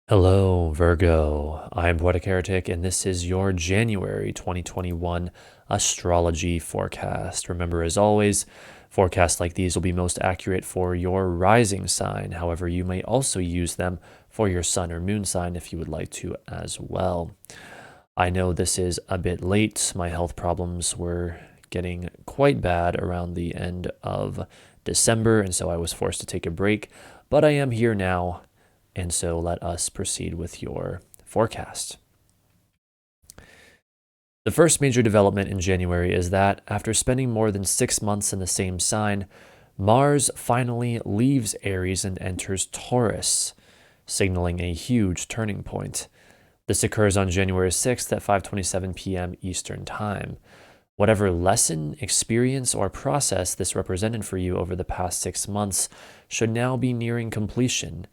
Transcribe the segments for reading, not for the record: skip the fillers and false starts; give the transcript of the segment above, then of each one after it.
Hello, Virgo. I'm Poetic Heretic, and this is your January 2021 astrology forecast. Remember, as always, forecasts like these will be most accurate for your rising sign. However, you may also use them for your sun or moon sign if you would like to as well. I know this is a bit late. My health problems were getting quite bad around the end of December, and so I was forced to take a break, but I am here now. And so let us proceed with your forecast. The first major development in January is that after spending more than 6 months in the same sign, Mars finally leaves Aries and enters Taurus, signaling a huge turning point. This occurs on January 6th at 5:27 p.m. Eastern Time. Whatever lesson, experience, or process this represented for you over the past 6 months should now be nearing completion.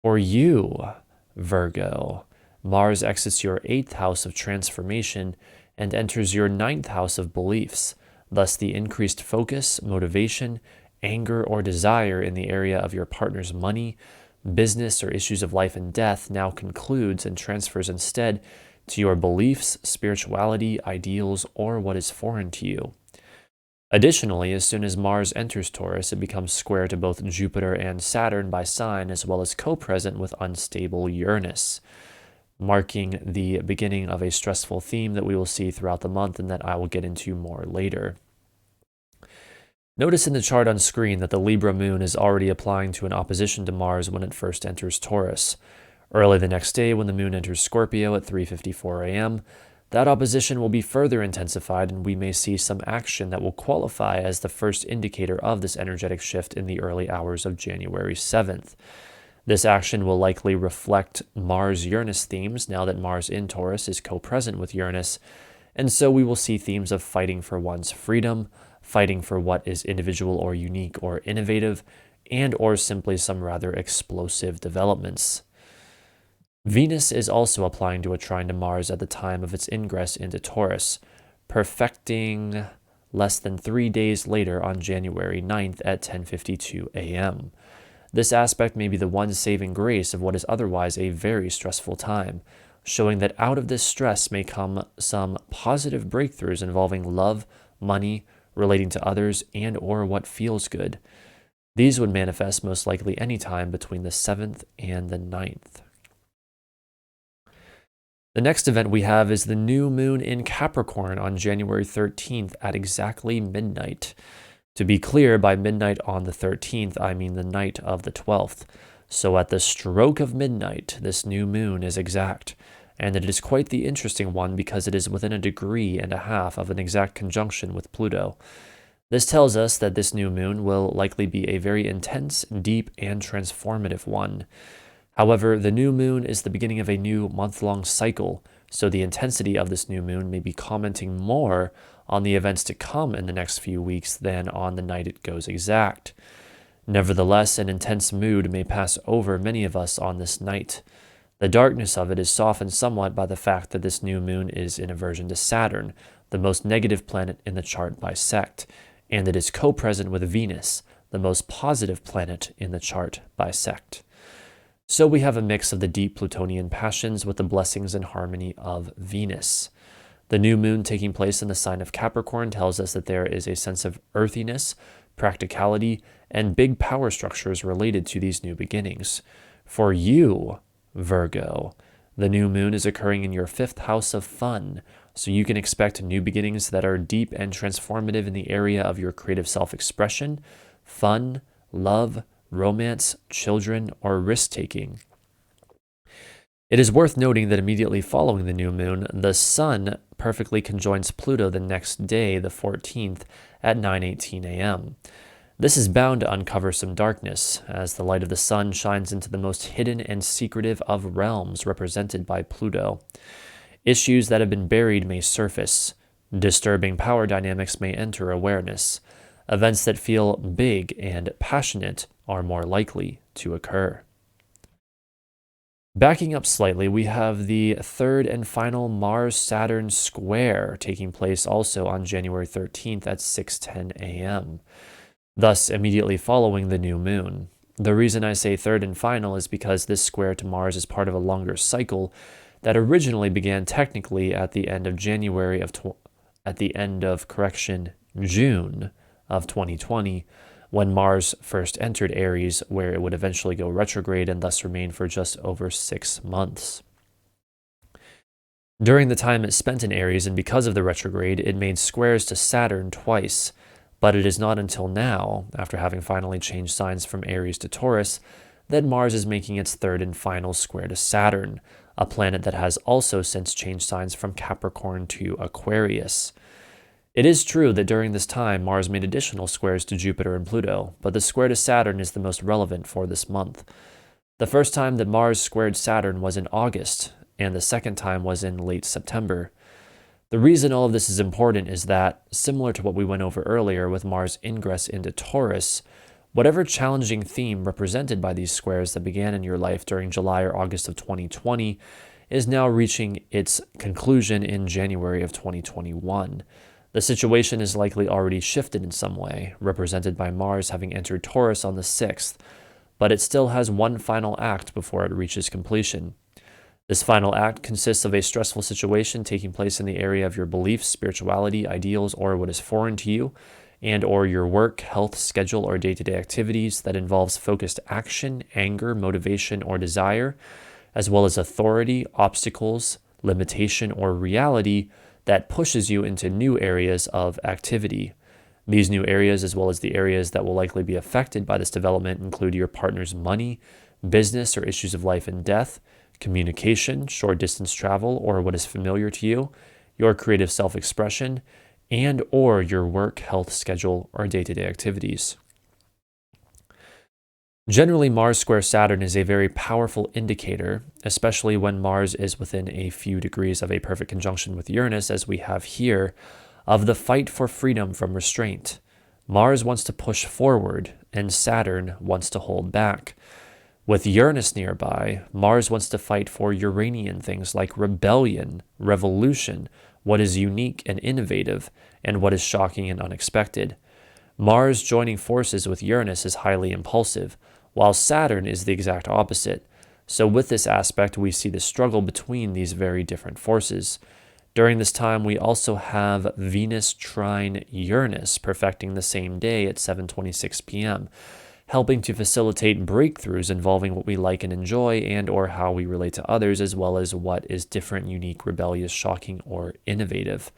For you, Virgo, Mars exits your 8th house of transformation and enters your 9th house of beliefs. Thus, the increased focus, motivation, anger, or desire in the area of your partner's money, business, or issues of life and death now concludes and transfers instead to your beliefs, spirituality, ideals, or what is foreign to you. Additionally, as soon as Mars enters Taurus, it becomes square to both Jupiter and Saturn by sign, as well as co-present with unstable Uranus, marking the beginning of a stressful theme that we will see throughout the month and that I will get into more later. Notice in the chart on screen that the Libra moon is already applying to an opposition to Mars when it first enters Taurus. Early the next day, when the moon enters Scorpio at 3:54 a.m., that opposition will be further intensified, and we may see some action that will qualify as the first indicator of this energetic shift in the early hours of January 7th. This action will likely reflect Mars-Uranus themes now that Mars in Taurus is co-present with Uranus, and so we will see themes of fighting for one's freedom, fighting for what is individual or unique or innovative, and or simply some rather explosive developments. Venus is also applying to a trine to Mars at the time of its ingress into Taurus, perfecting less than 3 days later on January 9th at 10:52 a.m. This aspect may be the one saving grace of what is otherwise a very stressful time, showing that out of this stress may come some positive breakthroughs involving love, money, relating to others, and or what feels good. These would manifest most likely any time between the 7th and the 9th. The next event we have is the new moon in Capricorn on January 13th at exactly midnight. To be clear, by midnight on the 13th, I mean the night of the 12th. So at the stroke of midnight, this new moon is exact. And it is quite the interesting one because it is within 1.5 degrees of an exact conjunction with Pluto. This tells us that this new moon will likely be a very intense, deep, and transformative one. However, the new moon is the beginning of a new month-long cycle, so the intensity of this new moon may be commenting more on the events to come in the next few weeks than on the night it goes exact. Nevertheless, an intense mood may pass over many of us on this night. The darkness of it is softened somewhat by the fact that this new moon is in aversion to Saturn, the most negative planet in the chart by sect, and it is co-present with Venus, the most positive planet in the chart by sect. So we have a mix of the deep Plutonian passions with the blessings and harmony of Venus. The new moon taking place in the sign of Capricorn tells us that there is a sense of earthiness, practicality, and big power structures related to these new beginnings. For you, Virgo, the new moon is occurring in your 5th house of fun, so you can expect new beginnings that are deep and transformative in the area of your creative self-expression, fun, love, romance, children, or risk-taking. It is worth noting that immediately following the new moon, the sun perfectly conjoins Pluto the next day, the 14th, at 9:18 a.m. This is bound to uncover some darkness, as the light of the sun shines into the most hidden and secretive of realms represented by Pluto. Issues that have been buried may surface. Disturbing power dynamics may enter awareness. Events that feel big and passionate are more likely to occur. Backing up slightly, we have the third and final Mars-Saturn square taking place also on January 13th at 6:10 a.m., thus immediately following the new moon. The reason I say third and final is because this square to Mars is part of a longer cycle that originally began technically at the end of June of 2020, when Mars first entered Aries, where it would eventually go retrograde and thus remain for just over 6 months. During the time it spent in Aries, and because of the retrograde, it made squares to Saturn twice, but it is not until now, after having finally changed signs from Aries to Taurus, that Mars is making its third and final square to Saturn, a planet that has also since changed signs from Capricorn to Aquarius. It is true that during this time, Mars made additional squares to Jupiter and Pluto, but the square to Saturn is the most relevant for this month. The first time that Mars squared Saturn was in August, and the second time was in late September. The reason all of this is important is that, similar to what we went over earlier with Mars ingress into Taurus, whatever challenging theme represented by these squares that began in your life during July or August of 2020 is now reaching its conclusion in January of 2021. The situation is likely already shifted in some way, represented by Mars having entered Taurus on the 6th, but it still has one final act before it reaches completion. This final act consists of a stressful situation taking place in the area of your beliefs, spirituality, ideals, or what is foreign to you, and or your work, health, schedule, or day-to-day activities that involves focused action, anger, motivation, or desire, as well as authority, obstacles, limitation, or reality that pushes you into new areas of activity. These new areas, as well as the areas that will likely be affected by this development, include your partner's money, business or issues of life and death, communication, short distance travel, or what is familiar to you, your creative self-expression, and or your work, health, schedule, or day-to-day activities. Generally, Mars square Saturn is a very powerful indicator, especially when Mars is within a few degrees of a perfect conjunction with Uranus, as we have here, of the fight for freedom from restraint. Mars wants to push forward, and Saturn wants to hold back. With Uranus nearby, Mars wants to fight for Uranian things like rebellion, revolution, what is unique and innovative, and what is shocking and unexpected. Mars joining forces with Uranus is highly impulsive, while Saturn is the exact opposite. So with this aspect, we see the struggle between these very different forces. During this time, we also have Venus trine Uranus perfecting the same day at 7:26 p.m., helping to facilitate breakthroughs involving what we like and enjoy and or how we relate to others, as well as what is different, unique, rebellious, shocking, or innovative.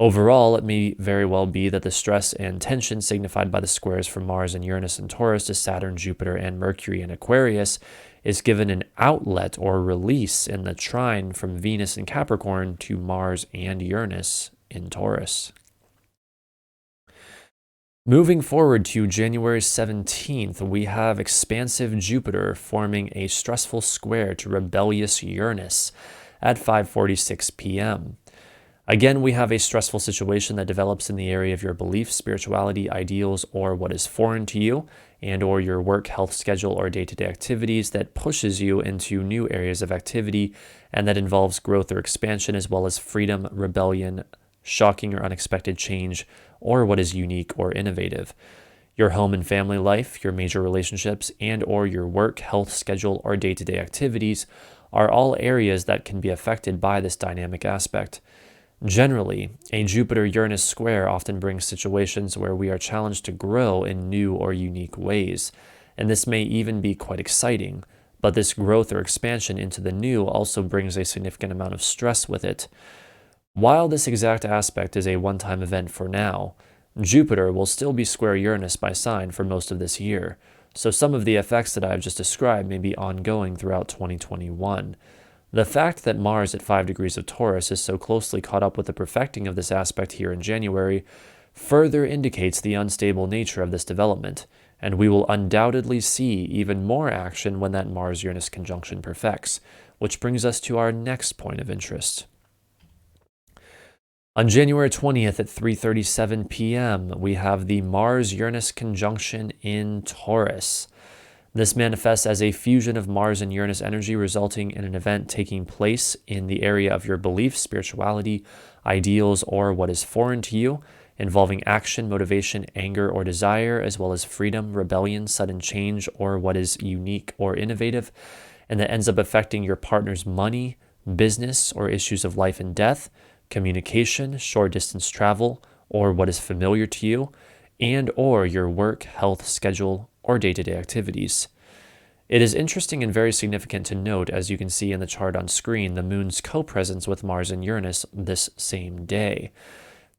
Overall, it may very well be that the stress and tension signified by the squares from Mars and Uranus and Taurus to Saturn, Jupiter, and Mercury and Aquarius is given an outlet or release in the trine from Venus and Capricorn to Mars and Uranus in Taurus. Moving forward to January 17th, we have expansive Jupiter forming a stressful square to rebellious Uranus at 5:46 p.m. Again, we have a stressful situation that develops in the area of your beliefs, spirituality, ideals, or what is foreign to you, and or your work, health, schedule, or day-to-day activities that pushes you into new areas of activity and that involves growth or expansion, as well as freedom, rebellion, shocking or unexpected change, or what is unique or innovative. Your home and family life, your major relationships, and or your work, health, schedule, or day-to-day activities are all areas that can be affected by this dynamic aspect. Generally, a Jupiter-Uranus square often brings situations where we are challenged to grow in new or unique ways, and this may even be quite exciting, but this growth or expansion into the new also brings a significant amount of stress with it. While this exact aspect is a one-time event for now, Jupiter will still be square Uranus by sign for most of this year, so some of the effects that I've just described may be ongoing throughout 2021. The fact that Mars at 5 degrees of Taurus is so closely caught up with the perfecting of this aspect here in January further indicates the unstable nature of this development, and we will undoubtedly see even more action when that Mars-Uranus conjunction perfects, which brings us to our next point of interest. On January 20th at 3:37 p.m., we have the Mars-Uranus conjunction in Taurus. This manifests as a fusion of Mars and Uranus energy, resulting in an event taking place in the area of your beliefs, spirituality, ideals, or what is foreign to you, involving action, motivation, anger, or desire, as well as freedom, rebellion, sudden change, or what is unique or innovative, and that ends up affecting your partner's money, business, or issues of life and death, communication, short distance travel, or what is familiar to you, and or your work, health, schedule, or day-to-day activities. It is interesting and very significant to note, as you can see in the chart on screen, the moon's co-presence with Mars and Uranus this same day.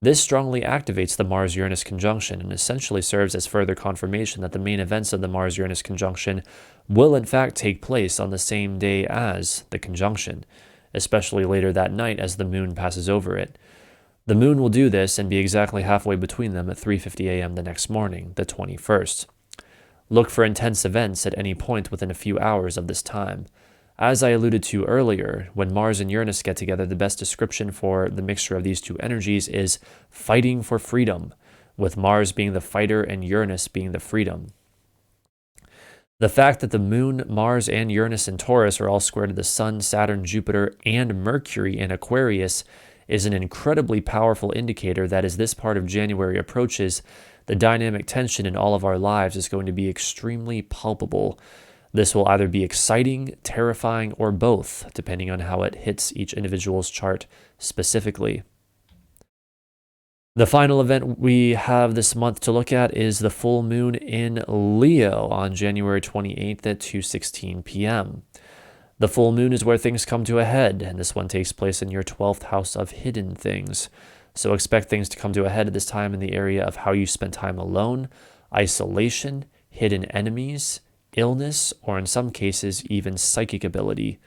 This strongly activates the Mars-Uranus conjunction and essentially serves as further confirmation that the main events of the Mars-Uranus conjunction will in fact take place on the same day as the conjunction, especially later that night as the moon passes over it. The moon will do this and be exactly halfway between them at 3:50 a.m. the next morning, the 21st. Look for intense events at any point within a few hours of this time. As I alluded to earlier, when Mars and Uranus get together, the best description for the mixture of these two energies is fighting for freedom, with Mars being the fighter and Uranus being the freedom. The fact that the moon, Mars, and Uranus in Taurus are all square to the Sun, Saturn, Jupiter, and Mercury in Aquarius is an incredibly powerful indicator that as this part of January approaches, the dynamic tension in all of our lives is going to be extremely palpable. This will either be exciting, terrifying, or both, depending on how it hits each individual's chart specifically. The final event we have this month to look at is the full moon in Leo on January 28th at 2:16 p.m. The full moon is where things come to a head, and this one takes place in your 12th house of hidden things. So expect things to come to a head at this time in the area of how you spend time alone, isolation, hidden enemies, illness, or in some cases, even psychic ability.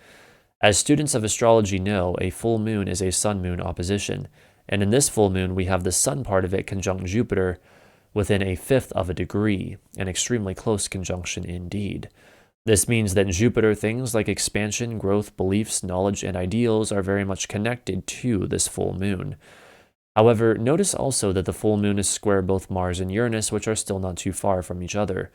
As students of astrology know, a full moon is a sun-moon opposition, and in this full moon, we have the sun part of it conjunct Jupiter within 1/5 of a degree, an extremely close conjunction indeed. This means that Jupiter things like expansion, growth, beliefs, knowledge, and ideals are very much connected to this full moon. However, notice also that the full moon is square both Mars and Uranus, which are still not too far from each other.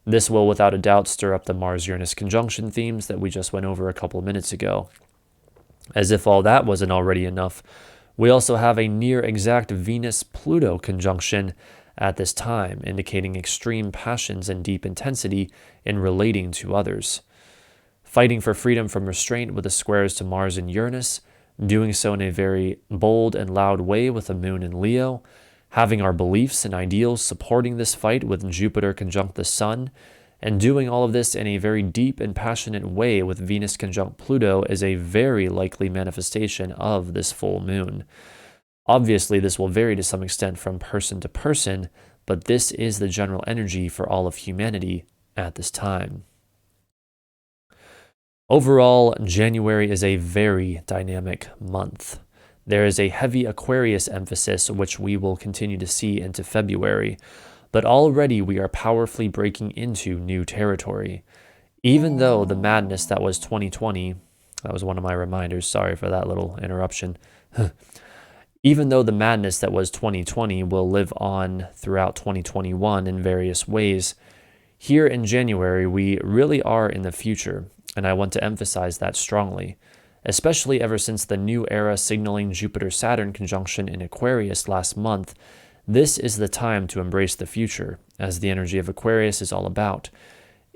This will without a doubt stir up the Mars-Uranus conjunction themes that we just went over a couple of minutes ago. As if all that wasn't already enough, we also have a near exact Venus-Pluto conjunction at this time, indicating extreme passions and deep intensity in relating to others. Fighting for freedom from restraint with the squares to Mars and Uranus, doing so in a very bold and loud way with the moon in Leo, having our beliefs and ideals supporting this fight with Jupiter conjunct the sun, and doing all of this in a very deep and passionate way with Venus conjunct Pluto is a very likely manifestation of this full moon. Obviously, this will vary to some extent from person to person, but this is the general energy for all of humanity at this time. Overall, January is a very dynamic month. There is a heavy Aquarius emphasis, which we will continue to see into February, but already we are powerfully breaking into new territory. Even though the madness that was 2020, that was one of my reminders, sorry for that little interruption. Even though the madness that was 2020 will live on throughout 2021 in various ways, here in January, we really are in the future, and I want to emphasize that strongly, especially ever since the new era signaling Jupiter-Saturn conjunction in Aquarius last month. This is the time to embrace the future, as the energy of Aquarius is all about.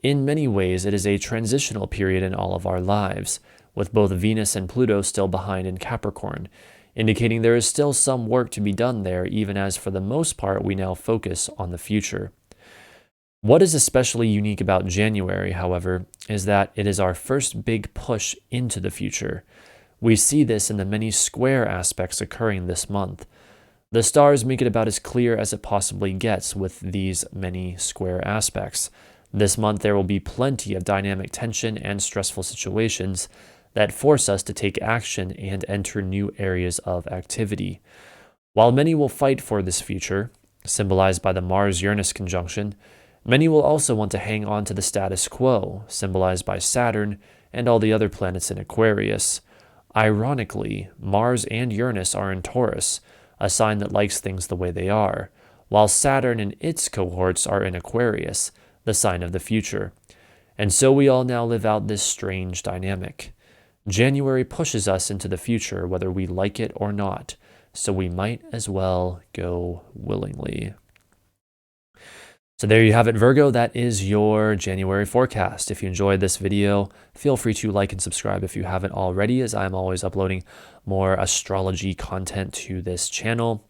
In many ways, it is a transitional period in all of our lives, with both Venus and Pluto still behind in Capricorn, indicating there is still some work to be done there, even as for the most part we now focus on the future. What is especially unique about January, however, is that it is our first big push into the future. We see this in the many square aspects occurring this month. The stars make it about as clear as it possibly gets with these many square aspects. This month there will be plenty of dynamic tension and stressful situations that force us to take action and enter new areas of activity. While many will fight for this future, symbolized by the Mars-Uranus conjunction, many will also want to hang on to the status quo, symbolized by Saturn and all the other planets in Aquarius. Ironically, Mars and Uranus are in Taurus, a sign that likes things the way they are, while Saturn and its cohorts are in Aquarius, the sign of the future. And so we all now live out this strange dynamic. January pushes us into the future, whether we like it or not. so we might as well go willingly. So there you have it, Virgo. That is your January forecast. If you enjoyed this video, feel free to like and subscribe if you haven't already, as I'm always uploading more astrology content to this channel.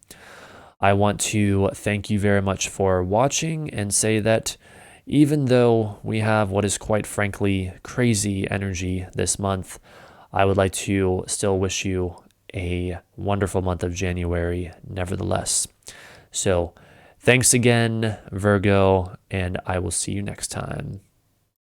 I want to thank you very much for watching and say that even though we have what is quite frankly crazy energy this month, I would like to still wish you a wonderful month of January nevertheless. So thanks again, Virgo, and I will see you next time.